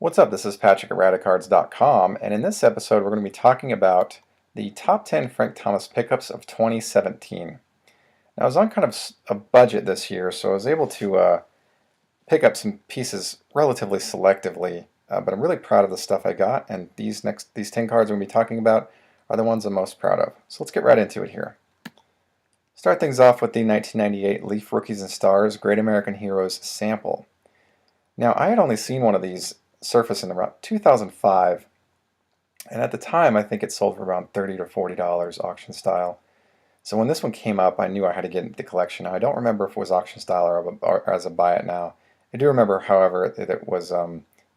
What's up? This is Patrick at Radicards.com, and in this episode we're going to be talking about the top 10 Frank Thomas pickups of 2017. Now I was on kind of a budget this year, so I was able to pick up some pieces relatively selectively, but I'm really proud of the stuff I got, and these 10 cards we're going to be talking about are the ones I'm most proud of. So let's get right into it here. Start things off with the 1998 Leaf Rookies and Stars Great American Heroes sample. Now I had only seen one of these surface in around 2005, and at the time I think it sold for around $30 to $40 auction style. So when this one came up, I knew I had to get into the collection. Now, I don't remember if it was auction style or as a buy it now. I do remember, however, that it was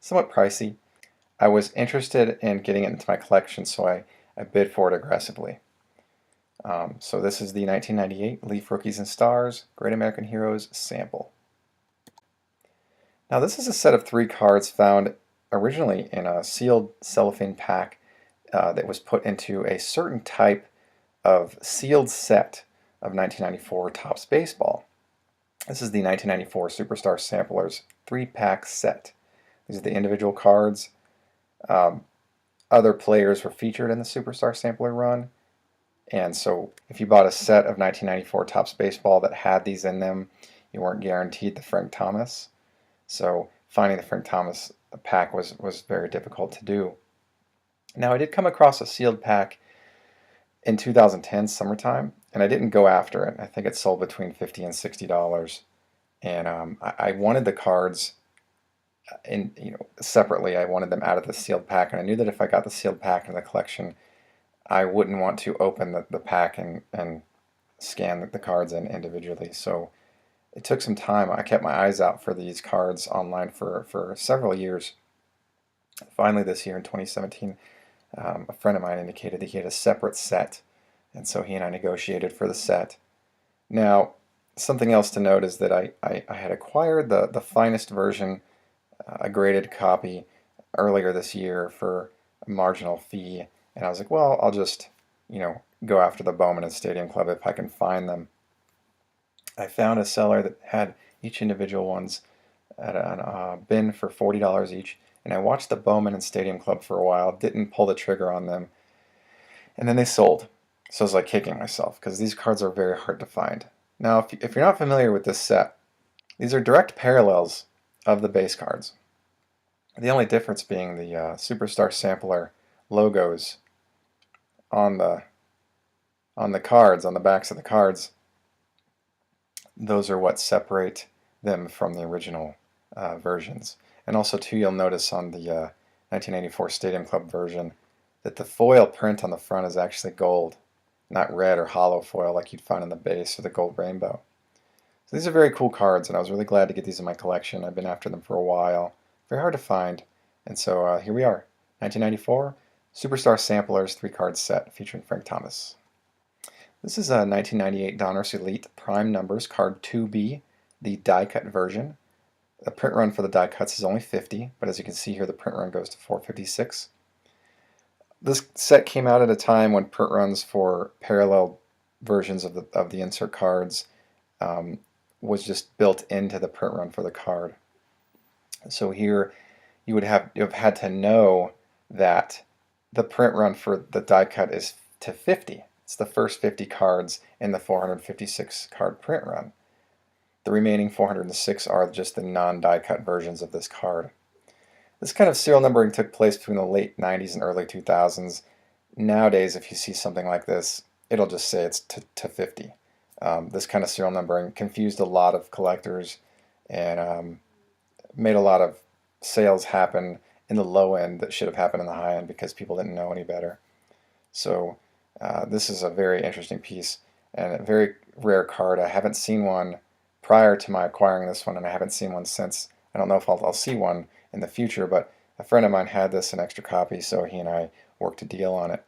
somewhat pricey. I was interested in getting it into my collection, so I bid for it aggressively. So this is the 1998 Leaf Rookies and Stars Great American Heroes sample. Now this is a set of 3 cards found originally in a sealed cellophane pack that was put into a certain type of sealed set of 1994 Topps Baseball. This is the 1994 Superstar Samplers 3-pack set. These are the individual cards. Other players were featured in the Superstar Sampler run, and so if you bought a set of 1994 Topps Baseball that had these in them, you weren't guaranteed the Frank Thomas. So finding the Frank Thomas pack was very difficult to do. Now I did come across a sealed pack in 2010 summertime, and I didn't go after it. I think it sold between $50 and $60, and I wanted the cards separately. I wanted them out of the sealed pack, and I knew that if I got the sealed pack in the collection, I wouldn't want to open the pack and scan the cards in individually. So it took some time. I kept my eyes out for these cards online for several years. Finally, this year in 2017, a friend of mine indicated that he had a separate set, and so he and I negotiated for the set. Now, something else to note is that I had acquired the finest version, a graded copy, earlier this year for a marginal fee, and I was like, well, I'll just, go after the Bowman and Stadium Club if I can find them. I found a seller that had each individual ones at a bin for $40 each, and I watched the Bowman and Stadium Club for a while, didn't pull the trigger on them, and then they sold. So I was like kicking myself, because these cards are very hard to find. Now, if you're not familiar with this set, these are direct parallels of the base cards. The only difference being the Superstar Sampler logos on the cards, on the backs of the cards. Those are what separate them from the original versions. And also, too, you'll notice on the 1984 Stadium Club version that the foil print on the front is actually gold, not red or hollow foil like you'd find on the base or the gold rainbow. So these are very cool cards, and I was really glad to get these in my collection. I've been after them for a while. Very hard to find. And so here we are, 1994 Superstar Samplers 3-card set featuring Frank Thomas. This is a 1998 Donruss Elite Prime Numbers Card 2B, the die-cut version. The print run for the die cuts is only 50, but as you can see here, the print run goes to 456. This set came out at a time when print runs for parallel versions of the insert cards was just built into the print run for the card. So here you would have had to know that the print run for the die cut is to 50. It's the first 50 cards in the 456 card print run. The remaining 406 are just the non-die cut versions of this card. This kind of serial numbering took place between the late 90s and early 2000s. Nowadays, if you see something like this, it'll just say it's to 50. This kind of serial numbering confused a lot of collectors and made a lot of sales happen in the low end that should have happened in the high end because people didn't know any better. So this is a very interesting piece and a very rare card. I haven't seen one prior to my acquiring this one, and I haven't seen one since. I don't know if I'll see one in the future, but a friend of mine had this, an extra copy, so he and I worked a deal on it.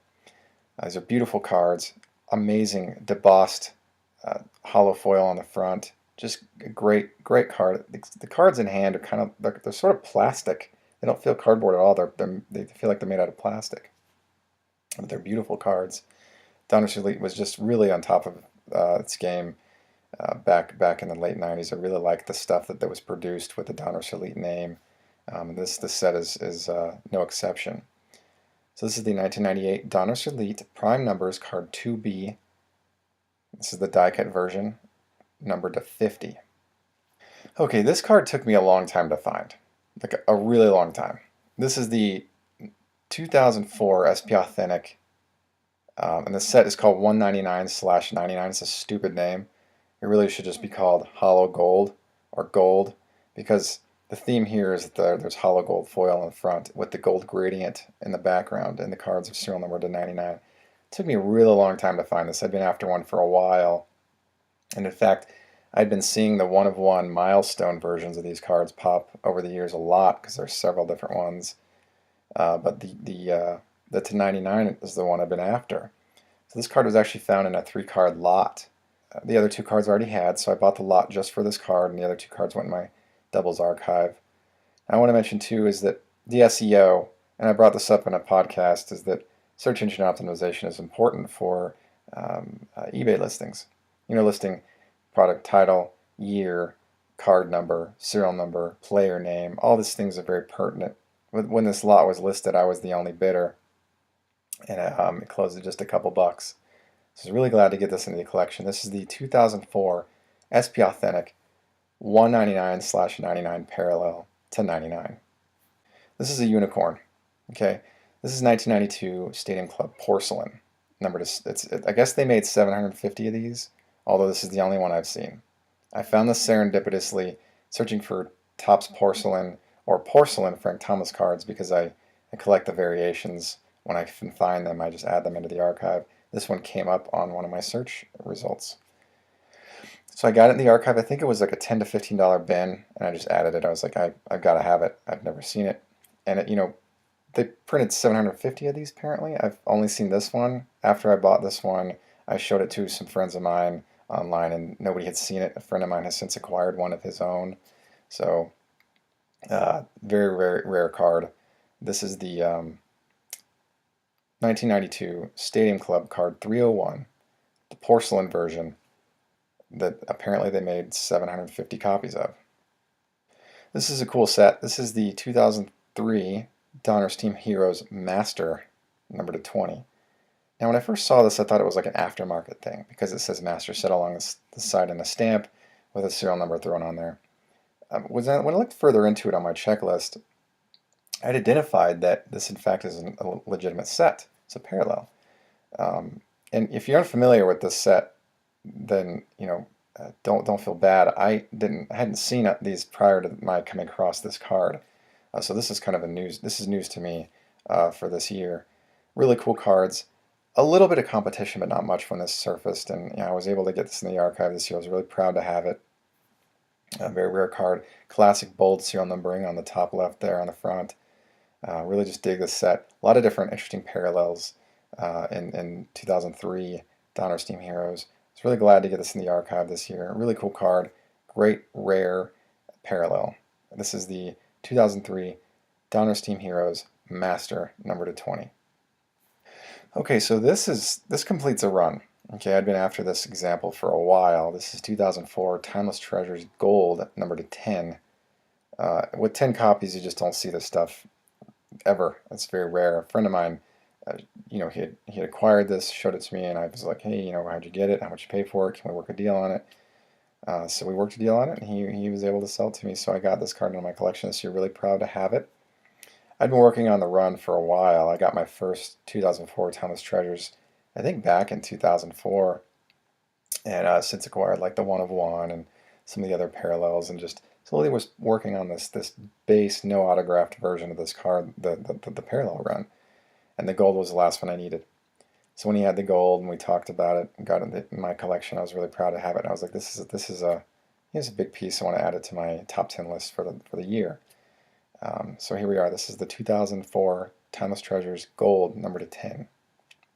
These are beautiful cards, amazing debossed hollow foil on the front. Just a great card. The cards in hand are kind of they're sort of plastic. They don't feel cardboard at all. They feel like they're made out of plastic. But they're beautiful cards. Donruss Elite was just really on top of its game back in the late 90s. I really liked the stuff that was produced with the Donruss Elite name. This set is no exception. So this is the 1998 Donruss Elite Prime Numbers card 2B. This is the die-cut version, numbered to 50. Okay, this card took me a long time to find, like a really long time. This is the 2004 SP Authentic, and the set is called 199/99. It's a stupid name. It really should just be called Hollow Gold or Gold, because the theme here is that there's hollow gold foil in the front with the gold gradient in the background, and the cards are serial numbered to 99. It took me a really long time to find this. I'd been after one for a while, and in fact, I'd been seeing the one-of-one milestone versions of these cards pop over the years a lot because there's several different ones. But the to 99 is the one I've been after. So this card was actually found in a 3-card lot. The other 2 cards I already had, so I bought the lot just for this card, and the other 2 cards went in my doubles archive. I want to mention too is that the SEO, and I brought this up in a podcast, is that search engine optimization is important for eBay listings. Listing product title, year, card number, serial number, player name, all these things are very pertinent. When this lot was listed, I was the only bidder, and it closed at just a couple bucks. So I was really glad to get this into the collection. This is the 2004 SP Authentic 199/99 parallel to 99. This is a unicorn. Okay, this is 1992 Stadium Club porcelain. I guess they made 750 of these, although this is the only one I've seen. I found this serendipitously searching for Topps porcelain or porcelain Frank Thomas cards because I collect the variations. When I can find them, I just add them into the archive. This one came up on one of my search results. So I got it in the archive. I think it was like a $10 to $15 bin, and I just added it. I was like, I've got to have it. I've never seen it. And they printed 750 of these apparently. I've only seen this one. After I bought this one, I showed it to some friends of mine online, and nobody had seen it. A friend of mine has since acquired one of his own. So very, very rare card. This is the 1992 Stadium Club card 301, the porcelain version that apparently they made 750 copies of. This is a cool set. This is the 2003 Donruss Team Heroes Master, number to 20. Now when I first saw this, I thought it was like an aftermarket thing because it says Master set along the side in a stamp with a serial number thrown on there. When I looked further into it on my checklist, I had identified that this in fact is a legitimate set. It's a parallel. And if you're unfamiliar with this set, then don't feel bad. I hadn't seen these prior to my coming across this card, so this is kind of news to me for this year. Really cool cards. A little bit of competition, but not much when this surfaced, and I was able to get this in the archive this year. I was really proud to have it. A very rare card. Classic bold serial numbering on the top left there on the front. Really just dig this set. A lot of different interesting parallels in 2003 Donruss Team Heroes. I was really glad to get this in the archive this year. A really cool card. Great rare parallel. This is the 2003 Donruss Team Heroes Master, number to 20. Okay, so this completes a run. Okay, I'd been after this example for a while. This is 2004 Timeless Treasures Gold, number to 10. With 10 copies, you just don't see this stuff ever. It's very rare. A friend of mine, he had acquired this, showed it to me, and I was like, hey, how'd you get it? How much you pay for it? Can we work a deal on it? So we worked a deal on it, and he was able to sell it to me. So I got this card in my collection this year. Really proud to have it. I'd been working on the run for a while. I got my first 2004 Timeless Treasures, I think back in 2004, and since acquired like the one of one and some of the other parallels, and just slowly was working on this base no autographed version of this card, the parallel run, and the gold was the last one I needed. So when he had the gold and we talked about it and got it in my collection, I was really proud to have it. And I was like, here's a big piece. I want to add it to my top 10 list for the year. So here we are. This is the 2004 Timeless Treasures Gold, number to 10.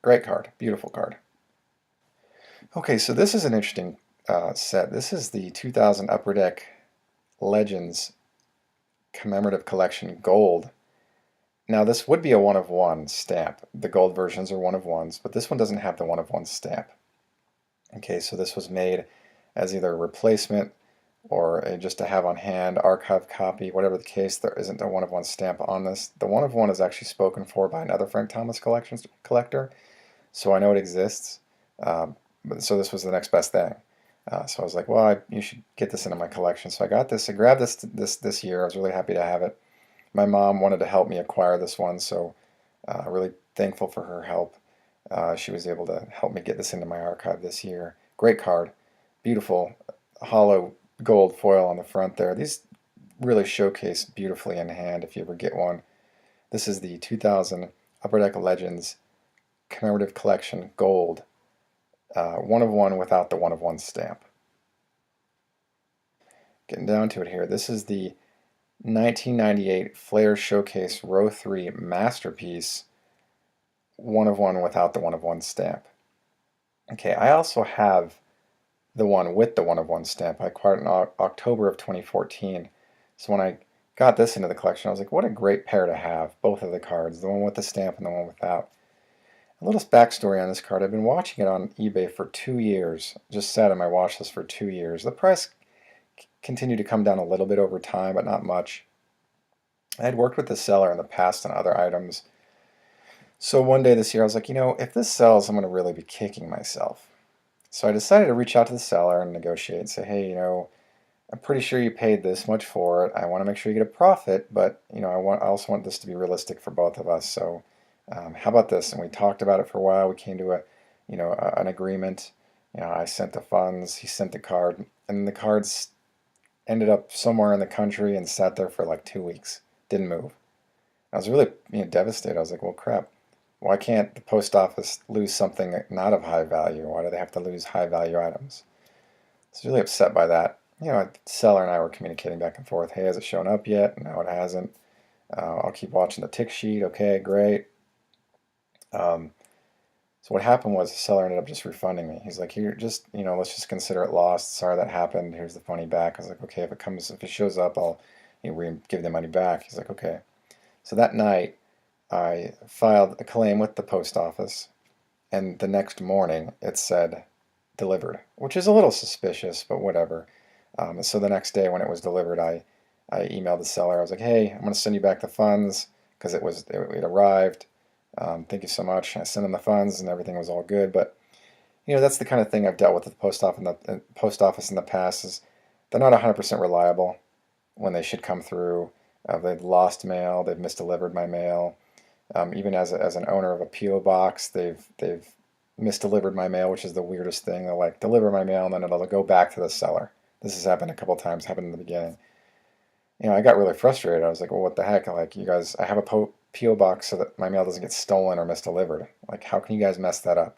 Great card. Beautiful card. Okay, so this is an interesting set. This is the 2000 Upper Deck Legends Commemorative Collection Gold. Now this would be a one of one stamp. The gold versions are one of ones, but this one doesn't have the one of one stamp. Okay, so this was made as either a replacement or just to have on hand, archive copy, whatever the case, there isn't a one-of-one stamp on this. The one-of-one is actually spoken for by another Frank Thomas collector, so I know it exists. So this was the next best thing. So I was like, well, you should get this into my collection. So I got this. I grabbed this year. I was really happy to have it. My mom wanted to help me acquire this one, so really thankful for her help. She was able to help me get this into my archive this year. Great card, beautiful hollow gold foil on the front there. These really showcase beautifully in hand if you ever get one. This is the 2000 Upper Deck Legends Commemorative Collection Gold, one-of-one without the one-of-one stamp. Getting down to it here, this is the 1998 Flair Showcase Row 3 Masterpiece, one-of-one without the one-of-one stamp. Okay, I also have the one with the one-of-one stamp. I acquired it in October of 2014. So when I got this into the collection, I was like, what a great pair to have, both of the cards, the one with the stamp and the one without. A little backstory on this card. I've been watching it on eBay for 2 years, just sat on my watch list for 2 years. The price continued to come down a little bit over time, but not much. I had worked with the seller in the past on other items. So one day this year, I was like, if this sells, I'm going to really be kicking myself. So I decided to reach out to the seller and negotiate and say, hey, I'm pretty sure you paid this much for it. I want to make sure you get a profit, but I also want this to be realistic for both of us. So how about this? And we talked about it for a while. We came to an agreement. I sent the funds, he sent the card, and the cards ended up somewhere in the country and sat there for like 2 weeks. Didn't move. I was really devastated. I was like, well, crap. Why can't the post office lose something not of high value? Why do they have to lose high value items? I was really upset by that. The seller and I were communicating back and forth. Hey, has it shown up yet? No, it hasn't. I'll keep watching the tick sheet. Okay, great. So what happened was the seller ended up just refunding me. He's like, here, just, let's just consider it lost. Sorry that happened. Here's the money back. I was like, okay, if it shows up, I'll give the money back. He's like, okay. So that night, I filed a claim with the post office, and the next morning it said delivered, which is a little suspicious, but whatever. So the next day when it was delivered, I emailed the seller. I was like, hey, I'm going to send you back the funds because it arrived. Thank you so much. I sent them the funds and everything was all good. But that's the kind of thing I've dealt with the post office in the past. Is they're not 100% reliable when they should come through. They've lost mail. They've misdelivered my mail. Even as an owner of a PO box, they've misdelivered my mail, which is the weirdest thing. They'll like deliver my mail and then it'll go back to the seller. This has happened a couple times. Happened in the beginning. I got really frustrated. I was like, well, what the heck? Like, you guys, I have a PO box so that my mail doesn't get stolen or misdelivered. Like, how can you guys mess that up?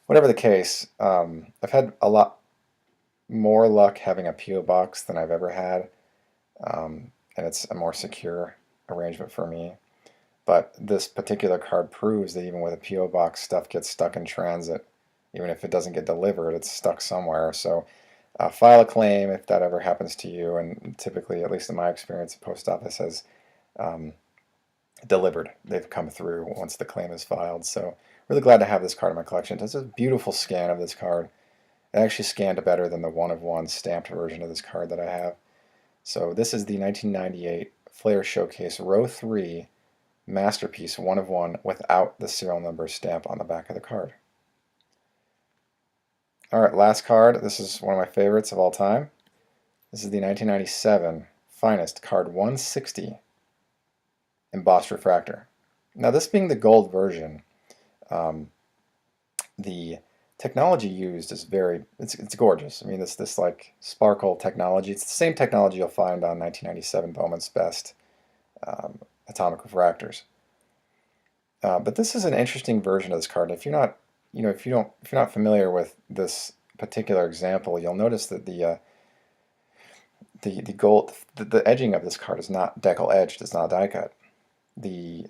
Whatever the case, I've had a lot more luck having a PO box than I've ever had, and it's a more secure arrangement for me. But this particular card proves that even with a PO box, stuff gets stuck in transit. Even if it doesn't get delivered, it's stuck somewhere. So file a claim if that ever happens to you. And typically, at least in my experience, the post office has delivered. They've come through once the claim is filed. So really glad to have this card in my collection. It's a beautiful scan of this card. It actually scanned better than the one-of-one stamped version of this card that I have. So this is the 1998 Flair Showcase Row 3 Masterpiece one-of-one without the serial number stamp on the back of the card. Alright, last card. This is one of my favorites of all time. This is the 1997 Finest Card 160 Embossed Refractor. Now, this being the gold version, the technology used is it's gorgeous. I mean, this like sparkle technology. It's the same technology you'll find on 1997 Bowman's Best atomic refractors. But this is an interesting version of this card. If you're not, if you're not familiar with this particular example, you'll notice that the edging of this card is not decal edged. It's not die cut. The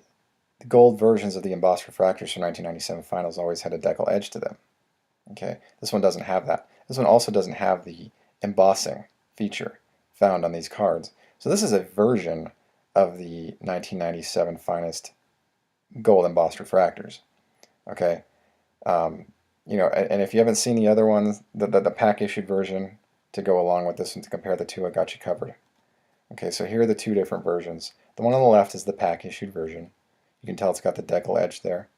gold versions of the embossed refractors from 1997 finals always had a decal edge to them. Okay, this one doesn't have that. This one also doesn't have the embossing feature found on these cards. So this is a version of the 1997 finest gold embossed refractors. Okay, and if you haven't seen the other ones, the pack issued version to go along with this and to compare the two. I got you covered. Okay, so here are the two different versions. The one on the left is the pack issued version. You can tell it's got the decal edge there.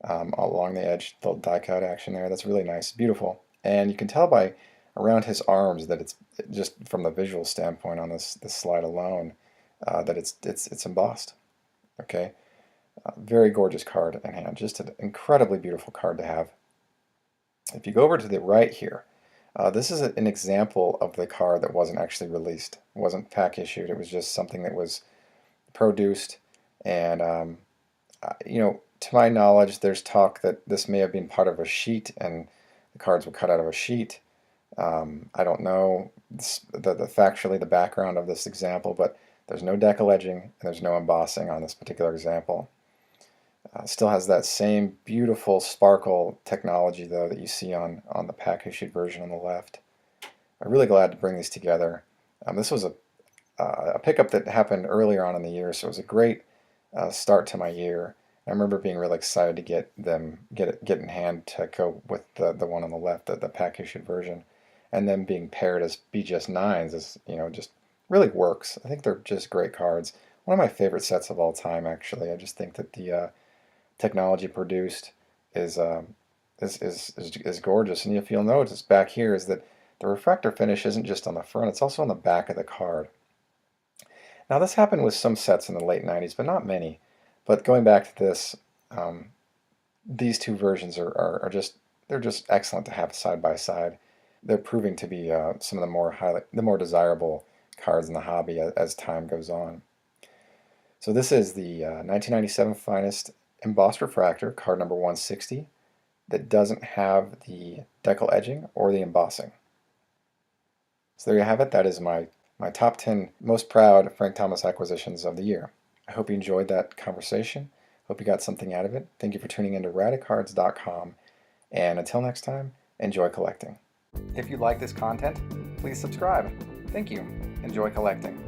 Along the edge, the die cut action there. That's really nice, beautiful. And you can tell by around his arms that it's just from the visual standpoint on this slide alone that it's embossed. Okay, very gorgeous card in hand, just an incredibly beautiful card to have. If you go over to the right here, this is an example of the card that wasn't actually released. It wasn't pack issued. It was just something that was produced, and you know, to my knowledge, there's talk that this may have been part of a sheet, and the cards were cut out of a sheet. I don't know factually the background of this example, but there's no decal edging and there's no embossing on this particular example. Still has that same beautiful sparkle technology though that you see on the pack issued version on the left. I'm really glad to bring these together. This was a pickup that happened earlier on in the year, so it was a great start to my year. I remember being really excited to get it in hand to go with the one on the left, the pack issued version, and then being paired as BGS9s is, you know, just really works. I think they're just great cards. One of my favorite sets of all time, actually. I just think that the technology produced is gorgeous. And if you'll notice back here is that the refractor finish isn't just on the front, it's also on the back of the card. Now this happened with some sets in the late 90s, but not many. But going back to this, these two versions are just excellent to have side by side. They're proving to be some of the more desirable cards in the hobby as time goes on. So this is the 1997 Finest Embossed Refractor, card number 160, that doesn't have the decal edging or the embossing. So there you have it. That is my top 10 most proud Frank Thomas acquisitions of the year. I hope you enjoyed that conversation. Hope you got something out of it. Thank you for tuning in to Radicards.com. And until next time, enjoy collecting. If you like this content, please subscribe. Thank you. Enjoy collecting.